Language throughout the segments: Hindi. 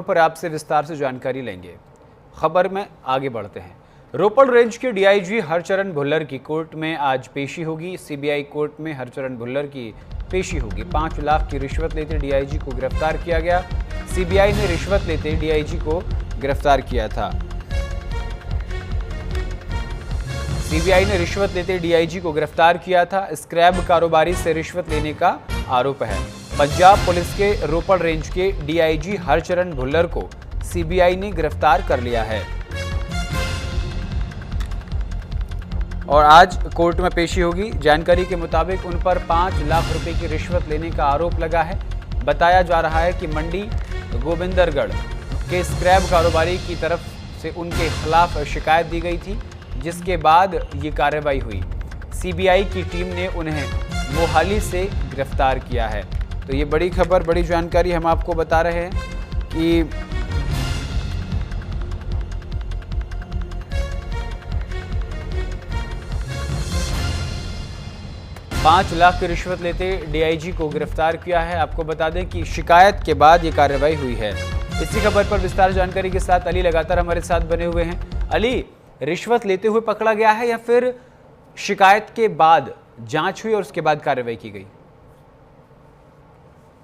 पर आपसे विस्तार से जानकारी लेंगे। खबर में आगे बढ़ते हैं। रोपड़ रेंज के डीआईजी हरचरण भुल्लर की कोर्ट में आज पेशी होगी। सीबीआई कोर्ट में हरचरण भुल्लर की पेशी होगी। 5 लाख की रिश्वत लेते डीआईजी को गिरफ्तार किया गया। सीबीआई ने रिश्वत लेते डीआईजी को गिरफ्तार किया था। सीबीआई ने रिश्वत लेते डीआईजी को गिरफ्तार किया था। स्क्रैब कारोबारी से रिश्वत लेने का आरोप है। पंजाब पुलिस के रोपड़ रेंज के डीआईजी हरचरण भुल्लर को सीबीआई ने गिरफ्तार कर लिया है और आज कोर्ट में पेशी होगी। जानकारी के मुताबिक उन पर 5 लाख रुपए की रिश्वत लेने का आरोप लगा है। बताया जा रहा है कि मंडी गोविंदरगढ़ के स्क्रैब कारोबारी की तरफ से उनके खिलाफ शिकायत दी गई थी, जिसके बाद ये कार्रवाई हुई। सीबीआई की टीम ने उन्हें मोहाली से गिरफ्तार किया है। तो ये बड़ी खबर, बड़ी जानकारी हम आपको बता रहे हैं कि $5 लाख की रिश्वत लेते डीआईजी को गिरफ्तार किया है। आपको बता दें कि शिकायत के बाद ये कार्रवाई हुई है। इसी खबर पर विस्तार जानकारी के साथ अली लगातार हमारे साथ बने हुए हैं। अली, रिश्वत लेते हुए पकड़ा गया है या फिर शिकायत के बाद जांच हुई और उसके बाद कार्रवाई की गई?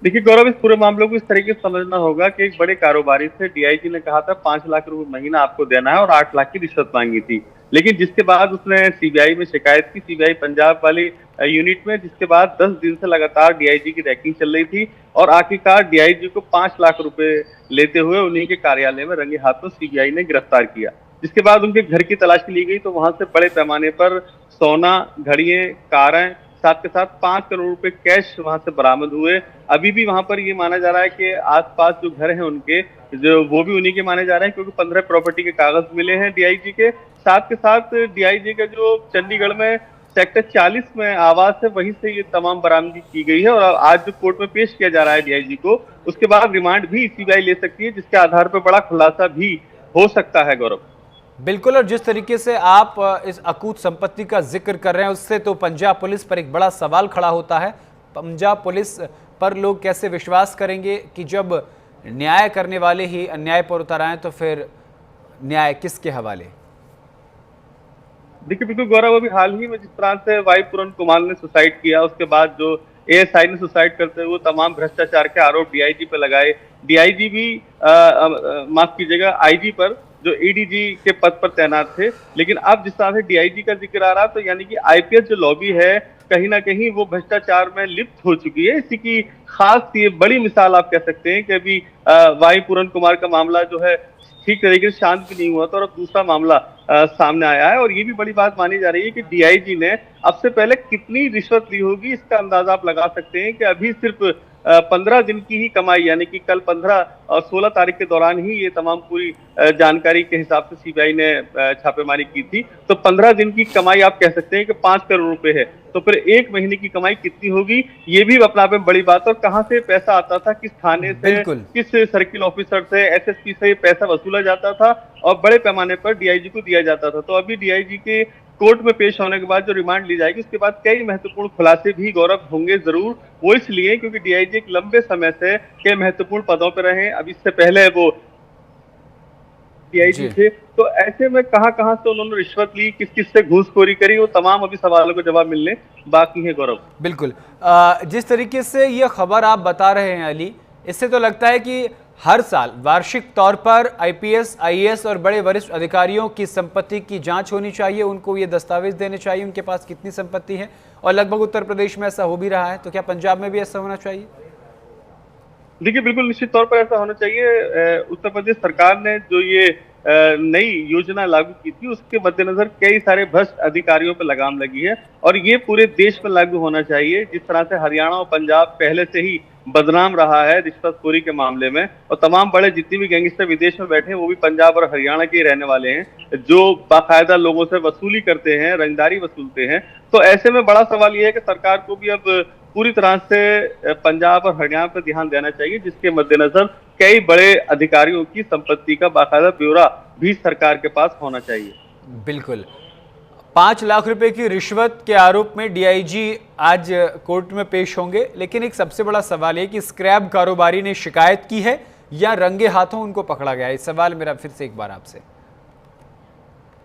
देखिए गौरव, इस पूरे मामले को इस तरीके से समझना होगा कि एक बड़े कारोबारी से डीआईजी ने कहा था 5 लाख रुपए महीना आपको देना है और 8 लाख की रिश्वत मांगी थी। लेकिन जिसके बाद उसने सीबीआई में शिकायत की, सीबीआई पंजाब वाली यूनिट में, जिसके बाद 10 दिन से लगातार डीआईजी की रैकिंग चल रही थी और आखिरकार डीआईजी को 5 लाख रुपए लेते हुए उन्हीं के कार्यालय में रंगे हाथों सीबीआई ने गिरफ्तार किया। जिसके बाद उनके घर की तलाशी ली गई तो वहां से बड़े पैमाने पर सोना, घड़ियां, कारें, साथ के साथ 5 करोड़ रुपए कैश वहां से बरामद हुए। अभी भी वहां पर ये माना जा रहा है कि आसपास जो घर हैं उनके, जो वो भी उन्हीं के माने जा रहे हैं, क्योंकि 15 प्रॉपर्टी के कागज मिले हैं डीआईजी के। साथ के साथ डीआईजी का जो चंडीगढ़ में सेक्टर 40 में आवास है, वहीं से ये तमाम बरामदगी की गई है और आज जो कोर्ट में पेश किया जा रहा है डीआईजी को, उसके बाद रिमांड भी सीबीआई ले सकती है, जिसके आधार पर बड़ा खुलासा भी हो सकता है। गौरव, बिल्कुल, और जिस तरीके से आप इस अकूत संपत्ति का जिक्र कर रहे हैं, उससे तो पंजाब पुलिस पर एक बड़ा सवाल खड़ा होता है। पंजाब पुलिस पर लोग कैसे विश्वास करेंगे कि जब न्याय करने वाले ही अन्याय पर उतर आए, तो फिर न्याय किसके हवाले? देखिए बिल्कुल गौरव, अभी हाल ही में जिस तरह से वाई पूरन कुमार ने सुसाइड किया, उसके बाद जो एएसआई ने सुसाइड करते हुए तमाम भ्रष्टाचार के आरोप डीआईजी पे लगाए। डीआईजी भी माफ कीजिएगा, आईजी पर, जो एडीजी के पद पर तैनात थे। लेकिन अब जिस तरह से डीआईजी का जिक्र आ रहा, तो यानी कि आईपीएस जो लॉबी है, कहीं ना कहीं वो भ्रष्टाचार में लिप्त हो चुकी है। इसी की खास ये बड़ी मिसाल आप कह सकते हैं कि अभी वाई पूरन कुमार का मामला जो है ठीक तरीके से शांत भी नहीं हुआ था और अब दूसरा मामला सामने आया है। और ये भी बड़ी बात मानी जा रही है कि डीआईजी ने अब से पहले कितनी रिश्वत ली होगी, इसका अंदाजा आप लगा सकते हैं कि अभी सिर्फ 15 दिन की ही कमाई, यानी कि कल 15 और 16 तारीख के दौरान ही ये तमाम पूरी जानकारी के हिसाब से सीबीआई ने छापेमारी की थी। तो 15 दिन की कमाई आप कह सकते हैं कि 5 करोड़ रुपए है। तो फिर 1 महीने की कमाई कितनी होगी, ये भी अपने आप में बड़ी बात है। और कहाँ से पैसा आता था, किस थाने से, किस सर्किल ऑफिसर से, एसएसपी से पैसा वसूला जाता था और बड़े पैमाने पर डीआईजी को दिया जाता था। तो अभी डीआईजी के कोर्ट में पेश होने के बाद जो रिमांड ली जाएगी, उसके बाद कई महत्वपूर्ण खुलासे भी गौरव होंगे जरूर। वो इसलिए क्योंकि डीआईजी एक लंबे समय से कई महत्वपूर्ण पदों पर रहे। अब इससे पहले वो डीआईजी थे, तो ऐसे में कहां से उन्होंने रिश्वत ली, किस किस से घूसखोरी करी, वो तमाम अभी सवालों के जवाब मिलने बाकी है। गौरव, बिल्कुल, जिस तरीके से ये खबर आप बता रहे हैं अली, इससे तो लगता है कि हर साल वार्षिक तौर पर आईपीएस, आईएएस और बड़े वरिष्ठ अधिकारियों की संपत्ति की जांच होनी चाहिए। उनको ये दस्तावेज देने चाहिए उनके पास कितनी संपत्ति है, और लगभग उत्तर प्रदेश में ऐसा हो भी रहा है। तो क्या पंजाब में भी ऐसा होना चाहिए? देखिए बिल्कुल निश्चित तौर पर ऐसा होना चाहिए। उत्तर प्रदेश सरकार ने जो ये नई योजना लागू की थी, उसके मद्देनजर कई सारे भ्रष्ट अधिकारियों पर लगाम लगी है और ये पूरे देश में लागू होना चाहिए। जिस तरह से हरियाणा और पंजाब पहले से ही बदनाम रहा है रिश्वतखोरी के मामले में, और तमाम बड़े जितने भी गैंगस्टर विदेश में बैठे हैं वो भी पंजाब और हरियाणा के रहने वाले हैं, जो बाकायदा लोगों से वसूली करते हैं, रंगदारी वसूलते हैं। तो ऐसे में बड़ा सवाल ये है कि सरकार को भी अब पूरी तरह से पंजाब और हरियाणा पर ध्यान देना चाहिए, जिसके मद्देनजर कई बड़े अधिकारियों की संपत्ति का बाकायदा ब्यौरा भी सरकार के पास होना चाहिए। बिल्कुल, 5 लाख रुपए की रिश्वत के आरोप में डीआईजी आज कोर्ट में पेश होंगे। लेकिन एक सबसे बड़ा सवाल है कि स्क्रैब कारोबारी ने शिकायत की है या रंगे हाथों उनको पकड़ा गया? इस सवाल मेरा फिर से एक बार आपसे।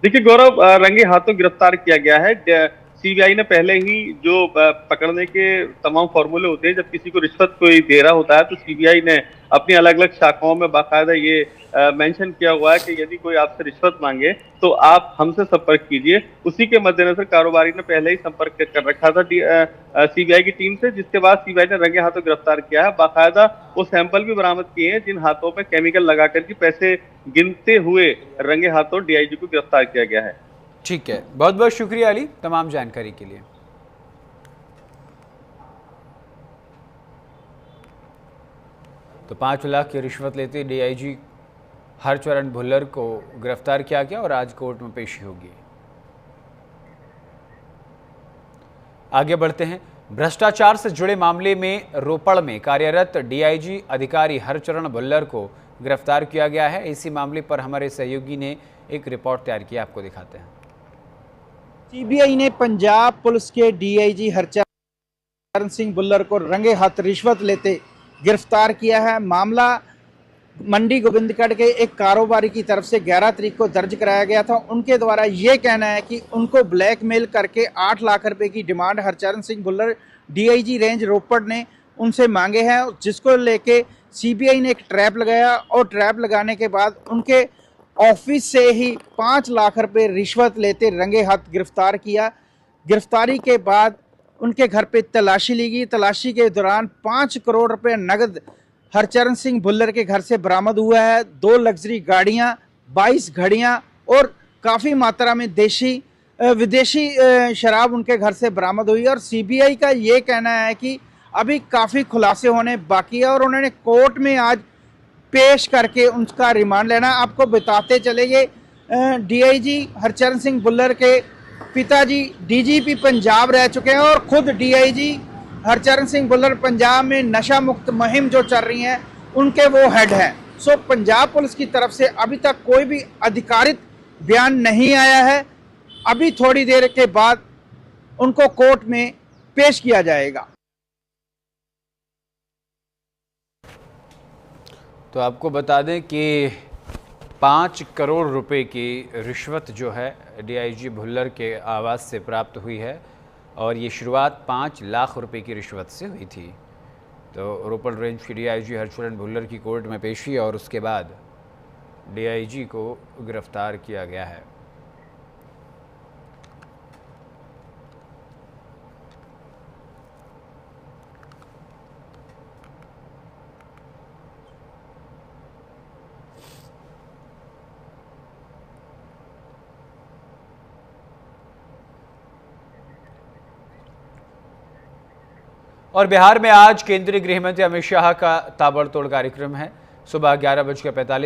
देखिए गौरव, रंगे हाथों गिरफ्तार किया गया है। सीबीआई ने पहले ही जो पकड़ने के तमाम फॉर्मूले होते हैं, जब किसी को रिश्वत कोई दे रहा होता है तो सीबीआई ने अपनी अलग अलग शाखाओं में बाकायदा ये मेंशन किया हुआ है कि यदि कोई आपसे रिश्वत मांगे तो आप हमसे संपर्क कीजिए। उसी के मद्देनजर कारोबारी ने पहले ही संपर्क कर रखा था सीबीआई की टीम से, जिसके बाद सीबीआई ने रंगे हाथों गिरफ्तार किया है। बाकायदा वो सैंपल भी बरामद किए हैं जिन हाथों पे केमिकल लगा करके पैसे गिनते हुए रंगे हाथों डीआईजी को गिरफ्तार किया गया है। ठीक है, बहुत बहुत शुक्रिया अली तमाम जानकारी के लिए। तो 5 लाख की रिश्वत लेते डीआईजी हरचरण भुल्लर को गिरफ्तार किया गया और आज कोर्ट में पेशी होगी। आगे बढ़ते हैं। भ्रष्टाचार से जुड़े मामले में रोपड़ में कार्यरत डीआईजी अधिकारी हरचरण भुल्लर को गिरफ्तार किया गया है। इसी मामले पर हमारे सहयोगी ने एक रिपोर्ट तैयार की, आपको दिखाते हैं। सीबीआई ने पंजाब पुलिस के डीआईजी हरचरण सिंह भुल्लर को रंगे हाथ रिश्वत लेते गिरफ्तार किया है। मामला मंडी गोविंदगढ़ के एक कारोबारी की तरफ से 11 तारीख को दर्ज कराया गया था। उनके द्वारा ये कहना है कि उनको ब्लैकमेल करके 8 लाख रुपए की demand Harcharan Singh Bhullar DIG range Ropar ने उनसे मांगे हैं, जिसको लेके सीबीआई ने एक ट्रैप लगाया और ट्रैप लगाने के बाद उनके ऑफिस से ही 5 लाख रुपए रिश्वत लेते रंगे हाथ गिरफ्तार किया। गिरफ्तारी के बाद उनके घर पे तलाशी ली गई। तलाशी के दौरान 5 करोड़ रुपए नगद हरचरण सिंह भुल्लर के घर से बरामद हुआ है। 2 लग्जरी गाड़ियां, 22 घड़ियां और काफ़ी मात्रा में विदेशी शराब उनके घर से बरामद हुई है। और सीबीआई का ये कहना है कि अभी काफ़ी खुलासे होने बाकी है और उन्होंने कोर्ट में आज पेश करके उनका रिमांड लेना। आपको बताते चले ये डीआईजी हरचरण सिंह भुल्लर के पिताजी डीजीपी पंजाब रह चुके हैं और खुद डीआईजी हरचरण सिंह भुल्लर पंजाब में नशा मुक्त मुहिम जो चल रही है उनके वो हेड हैं। सो पंजाब पुलिस की तरफ से अभी तक कोई भी अधिकारित बयान नहीं आया है। अभी थोड़ी देर के बाद उनको कोर्ट में पेश किया जाएगा। तो आपको बता दें कि 5 करोड़ रुपए की रिश्वत जो है डीआईजी भुल्लर के आवास से प्राप्त हुई है और ये शुरुआत 5 लाख रुपए की रिश्वत से हुई थी। तो रोपड़ रेंज की डीआईजी हरचरण भुल्लर की कोर्ट में पेशी और उसके बाद डीआईजी को गिरफ्तार किया गया है। और बिहार में आज केंद्रीय गृह मंत्री अमित शाह का ताबड़तोड़ कार्यक्रम है। सुबह 11:45